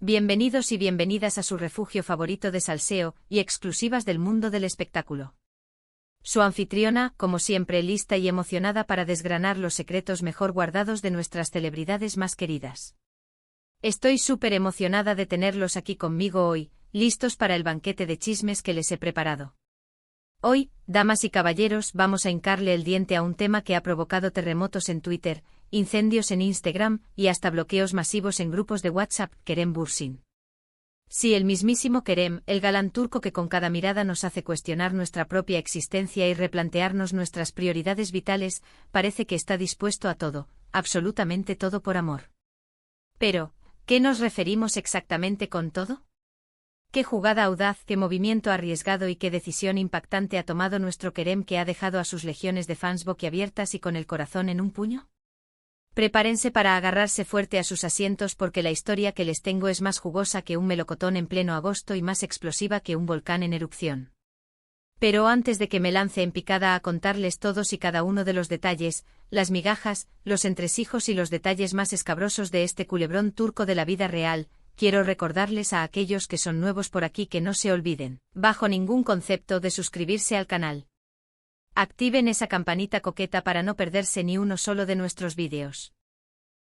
Bienvenidos y bienvenidas a su refugio favorito de salseo y exclusivas del mundo del espectáculo. Su anfitriona, como siempre, lista y emocionada para desgranar los secretos mejor guardados de nuestras celebridades más queridas. Estoy súper emocionada de tenerlos aquí conmigo hoy, listos para el banquete de chismes que les he preparado. Hoy, damas y caballeros, vamos a hincarle el diente a un tema que ha provocado terremotos en Twitter, incendios en Instagram y hasta bloqueos masivos en grupos de WhatsApp: Kerem Bürsin. Sí, el mismísimo Kerem, el galán turco que con cada mirada nos hace cuestionar nuestra propia existencia y replantearnos nuestras prioridades vitales, parece que está dispuesto a todo, absolutamente todo por amor. Pero, ¿qué nos referimos exactamente con todo? Qué jugada audaz, qué movimiento arriesgado y qué decisión impactante ha tomado nuestro Kerem, que ha dejado a sus legiones de fans boquiabiertas y con el corazón en un puño. Prepárense para agarrarse fuerte a sus asientos porque la historia que les tengo es más jugosa que un melocotón en pleno agosto y más explosiva que un volcán en erupción. Pero antes de que me lance en picada a contarles todos y cada uno de los detalles, las migajas, los entresijos y los detalles más escabrosos de este culebrón turco de la vida real, quiero recordarles a aquellos que son nuevos por aquí que no se olviden, bajo ningún concepto, de suscribirse al canal. Activen esa campanita coqueta para no perderse ni uno solo de nuestros vídeos.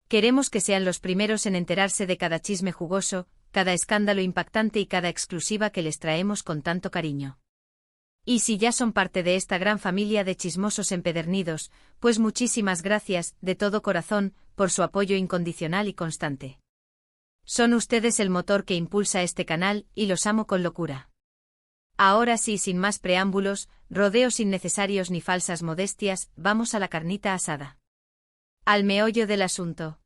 Queremos que sean los primeros en enterarse de cada chisme jugoso, cada escándalo impactante y cada exclusiva que les traemos con tanto cariño. Y si ya son parte de esta gran familia de chismosos empedernidos, pues muchísimas gracias, de todo corazón, por su apoyo incondicional y constante. Son ustedes el motor que impulsa este canal y los amo con locura. Ahora sí, sin más preámbulos, rodeos innecesarios ni falsas modestias, vamos a la carnita asada. Al meollo del asunto.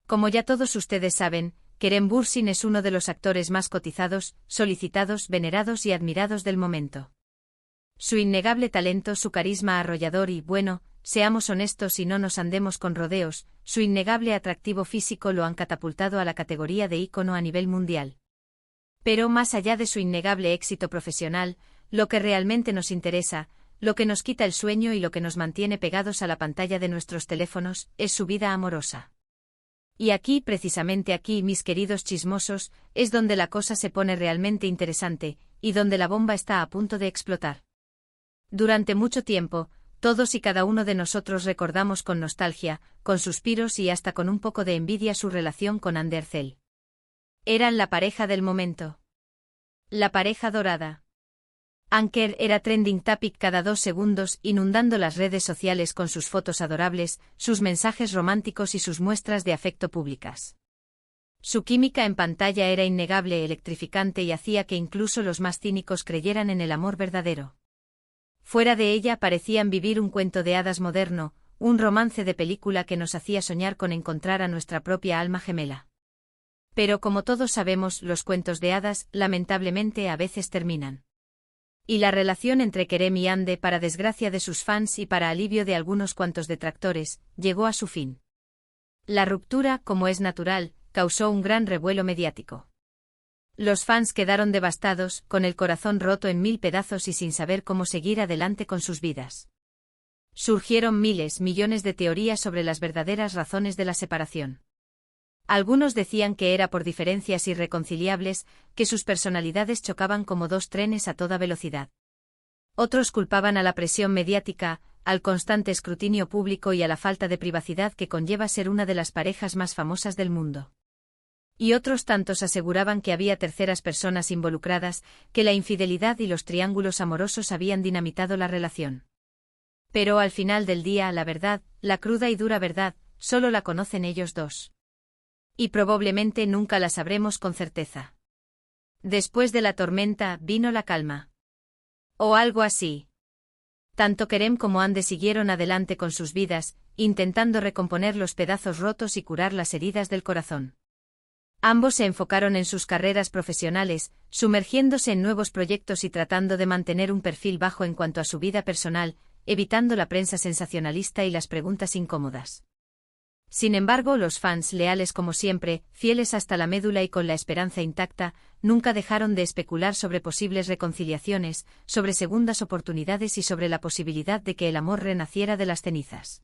Como ya todos ustedes saben, Kerem Bürsin es uno de los actores más cotizados, solicitados, venerados y admirados del momento. Su innegable talento, su carisma arrollador y, bueno, seamos honestos y no nos andemos con rodeos, su innegable atractivo físico lo han catapultado a la categoría de ícono a nivel mundial. Pero más allá de su innegable éxito profesional, lo que realmente nos interesa, lo que nos quita el sueño y lo que nos mantiene pegados a la pantalla de nuestros teléfonos, es su vida amorosa. Y aquí, precisamente aquí, mis queridos chismosos, es donde la cosa se pone realmente interesante, y donde la bomba está a punto de explotar. Durante mucho tiempo, todos y cada uno de nosotros recordamos con nostalgia, con suspiros y hasta con un poco de envidia su relación con Hande Erçel. Eran la pareja del momento. La pareja dorada. Anker era trending topic cada 2 segundos, inundando las redes sociales con sus fotos adorables, sus mensajes románticos y sus muestras de afecto públicas. Su química en pantalla era innegable, electrificante y hacía que incluso los más cínicos creyeran en el amor verdadero. Fuera de ella parecían vivir un cuento de hadas moderno, un romance de película que nos hacía soñar con encontrar a nuestra propia alma gemela. Pero como todos sabemos, los cuentos de hadas, lamentablemente, a veces terminan. Y la relación entre Kerem y Hande, para desgracia de sus fans y para alivio de algunos cuantos detractores, llegó a su fin. La ruptura, como es natural, causó un gran revuelo mediático. Los fans quedaron devastados, con el corazón roto en 1000 pedazos y sin saber cómo seguir adelante con sus vidas. Surgieron miles, millones de teorías sobre las verdaderas razones de la separación. Algunos decían que era por diferencias irreconciliables, que sus personalidades chocaban como 2 trenes a toda velocidad. Otros culpaban a la presión mediática, al constante escrutinio público y a la falta de privacidad que conlleva ser una de las parejas más famosas del mundo. Y otros tantos aseguraban que había terceras personas involucradas, que la infidelidad y los triángulos amorosos habían dinamitado la relación. Pero al final del día, la verdad, la cruda y dura verdad, solo la conocen ellos dos. Y probablemente nunca la sabremos con certeza. Después de la tormenta vino la calma. O algo así. Tanto Kerem como Hande siguieron adelante con sus vidas, intentando recomponer los pedazos rotos y curar las heridas del corazón. Ambos se enfocaron en sus carreras profesionales, sumergiéndose en nuevos proyectos y tratando de mantener un perfil bajo en cuanto a su vida personal, evitando la prensa sensacionalista y las preguntas incómodas. Sin embargo, los fans, leales como siempre, fieles hasta la médula y con la esperanza intacta, nunca dejaron de especular sobre posibles reconciliaciones, sobre segundas oportunidades y sobre la posibilidad de que el amor renaciera de las cenizas.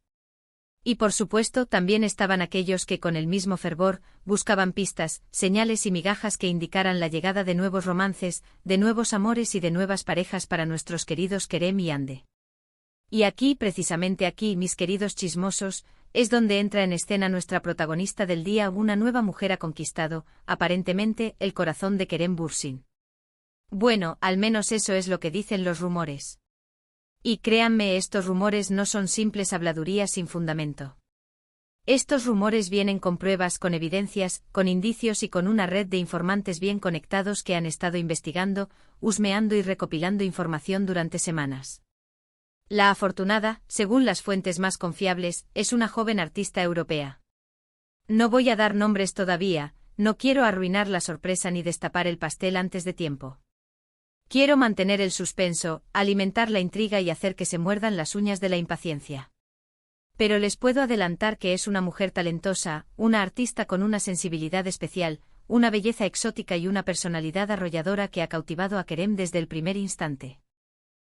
Y por supuesto también estaban aquellos que con el mismo fervor buscaban pistas, señales y migajas que indicaran la llegada de nuevos romances, de nuevos amores y de nuevas parejas para nuestros queridos Kerem y Hande. Y aquí, precisamente aquí, mis queridos chismosos, es donde entra en escena nuestra protagonista del día. Una nueva mujer ha conquistado, aparentemente, el corazón de Kerem Bürsin. Bueno, al menos eso es lo que dicen los rumores. Y créanme, estos rumores no son simples habladurías sin fundamento. Estos rumores vienen con pruebas, con evidencias, con indicios y con una red de informantes bien conectados que han estado investigando, husmeando y recopilando información durante semanas. La afortunada, según las fuentes más confiables, es una joven artista europea. No voy a dar nombres todavía, no quiero arruinar la sorpresa ni destapar el pastel antes de tiempo. Quiero mantener el suspenso, alimentar la intriga y hacer que se muerdan las uñas de la impaciencia. Pero les puedo adelantar que es una mujer talentosa, una artista con una sensibilidad especial, una belleza exótica y una personalidad arrolladora que ha cautivado a Kerem desde el primer instante.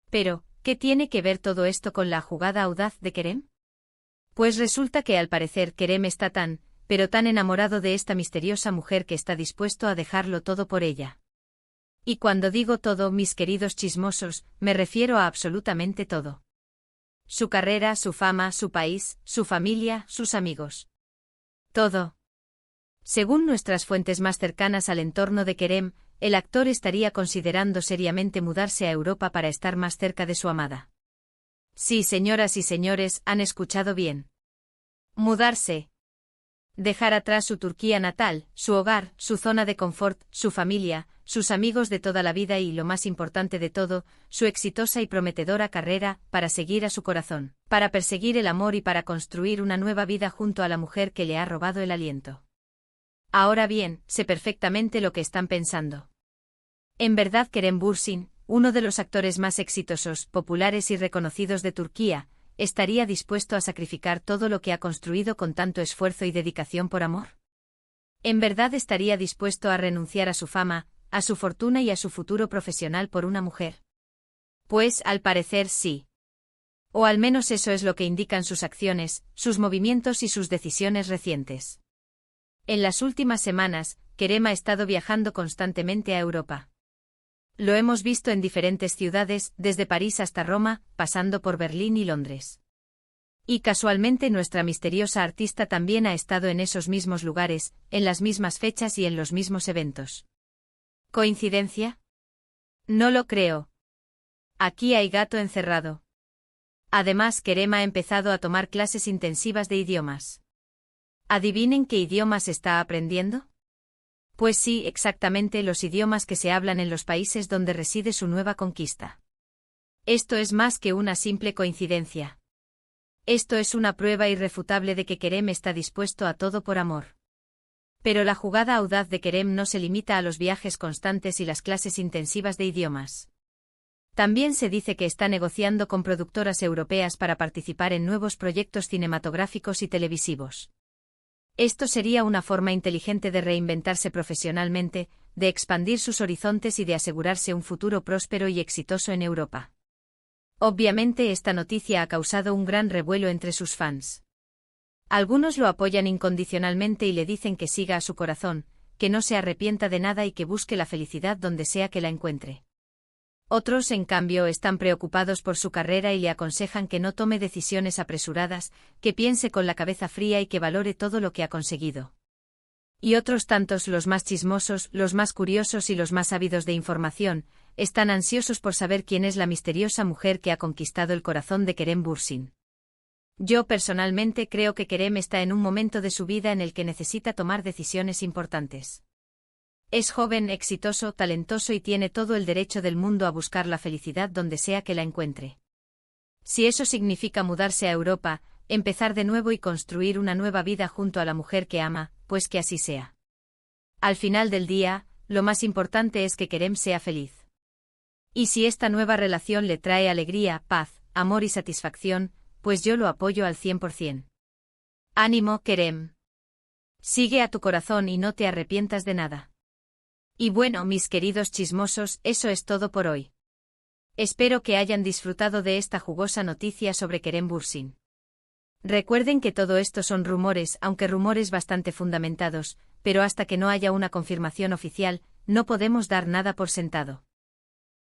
Pero, ¿qué tiene que ver todo esto con la jugada audaz de Kerem? Pues resulta que al parecer Kerem está tan, pero tan enamorado de esta misteriosa mujer que está dispuesto a dejarlo todo por ella. Y cuando digo todo, mis queridos chismosos, me refiero a absolutamente todo. Su carrera, su fama, su país, su familia, sus amigos. Todo. Según nuestras fuentes más cercanas al entorno de Kerem, el actor estaría considerando seriamente mudarse a Europa para estar más cerca de su amada. Sí, señoras y señores, han escuchado bien. Mudarse. Dejar atrás su Turquía natal, su hogar, su zona de confort, su familia, sus amigos de toda la vida y, lo más importante de todo, su exitosa y prometedora carrera, para seguir a su corazón, para perseguir el amor y para construir una nueva vida junto a la mujer que le ha robado el aliento. Ahora bien, sé perfectamente lo que están pensando. En verdad, Kerem Bürsin, uno de los actores más exitosos, populares y reconocidos de Turquía, ¿estaría dispuesto a sacrificar todo lo que ha construido con tanto esfuerzo y dedicación por amor? ¿En verdad estaría dispuesto a renunciar a su fama, a su fortuna y a su futuro profesional por una mujer? Pues, al parecer, sí. O al menos eso es lo que indican sus acciones, sus movimientos y sus decisiones recientes. En las últimas semanas, Kerem ha estado viajando constantemente a Europa. Lo hemos visto en diferentes ciudades, desde París hasta Roma, pasando por Berlín y Londres. Y casualmente nuestra misteriosa artista también ha estado en esos mismos lugares, en las mismas fechas y en los mismos eventos. ¿Coincidencia? No lo creo. Aquí hay gato encerrado. Además, Kerem ha empezado a tomar clases intensivas de idiomas. ¿Adivinen qué idiomas está aprendiendo? Pues sí, exactamente los idiomas que se hablan en los países donde reside su nueva conquista. Esto es más que una simple coincidencia. Esto es una prueba irrefutable de que Kerem está dispuesto a todo por amor. Pero la jugada audaz de Kerem no se limita a los viajes constantes y las clases intensivas de idiomas. También se dice que está negociando con productoras europeas para participar en nuevos proyectos cinematográficos y televisivos. Esto sería una forma inteligente de reinventarse profesionalmente, de expandir sus horizontes y de asegurarse un futuro próspero y exitoso en Europa. Obviamente esta noticia ha causado un gran revuelo entre sus fans. Algunos lo apoyan incondicionalmente y le dicen que siga a su corazón, que no se arrepienta de nada y que busque la felicidad donde sea que la encuentre. Otros, en cambio, están preocupados por su carrera y le aconsejan que no tome decisiones apresuradas, que piense con la cabeza fría y que valore todo lo que ha conseguido. Y otros tantos, los más chismosos, los más curiosos y los más ávidos de información, están ansiosos por saber quién es la misteriosa mujer que ha conquistado el corazón de Kerem Bürsin. Yo personalmente creo que Kerem está en un momento de su vida en el que necesita tomar decisiones importantes. Es joven, exitoso, talentoso y tiene todo el derecho del mundo a buscar la felicidad donde sea que la encuentre. Si eso significa mudarse a Europa, empezar de nuevo y construir una nueva vida junto a la mujer que ama, pues que así sea. Al final del día, lo más importante es que Kerem sea feliz. Y si esta nueva relación le trae alegría, paz, amor y satisfacción, pues yo lo apoyo al 100%. Ánimo, Kerem. Sigue a tu corazón y no te arrepientas de nada. Y bueno, mis queridos chismosos, eso es todo por hoy. Espero que hayan disfrutado de esta jugosa noticia sobre Kerem Bürsin. Recuerden que todo esto son rumores, aunque rumores bastante fundamentados, pero hasta que no haya una confirmación oficial, no podemos dar nada por sentado.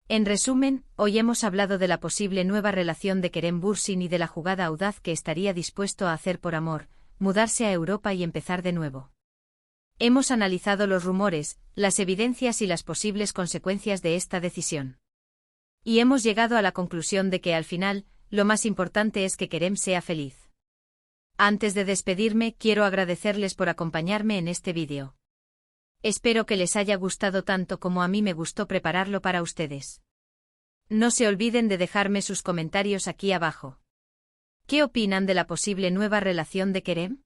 En resumen, hoy hemos hablado de la posible nueva relación de Kerem Bürsin y de la jugada audaz que estaría dispuesto a hacer por amor, mudarse a Europa y empezar de nuevo. Hemos analizado los rumores, las evidencias y las posibles consecuencias de esta decisión. Y hemos llegado a la conclusión de que al final, lo más importante es que Kerem sea feliz. Antes de despedirme, quiero agradecerles por acompañarme en este vídeo. Espero que les haya gustado tanto como a mí me gustó prepararlo para ustedes. No se olviden de dejarme sus comentarios aquí abajo. ¿Qué opinan de la posible nueva relación de Kerem?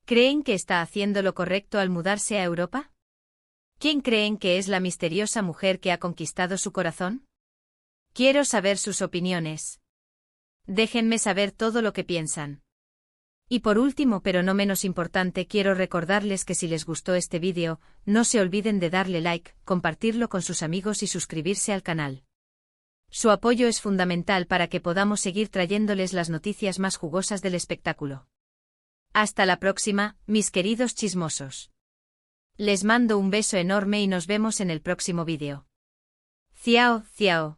¿Creen que está haciendo lo correcto al mudarse a Europa? ¿Quién creen que es la misteriosa mujer que ha conquistado su corazón? Quiero saber sus opiniones. Déjenme saber todo lo que piensan. Y por último, pero no menos importante, quiero recordarles que si les gustó este vídeo, no se olviden de darle like, compartirlo con sus amigos y suscribirse al canal. Su apoyo es fundamental para que podamos seguir trayéndoles las noticias más jugosas del espectáculo. Hasta la próxima, mis queridos chismosos. Les mando un beso enorme y nos vemos en el próximo vídeo. Ciao, ciao.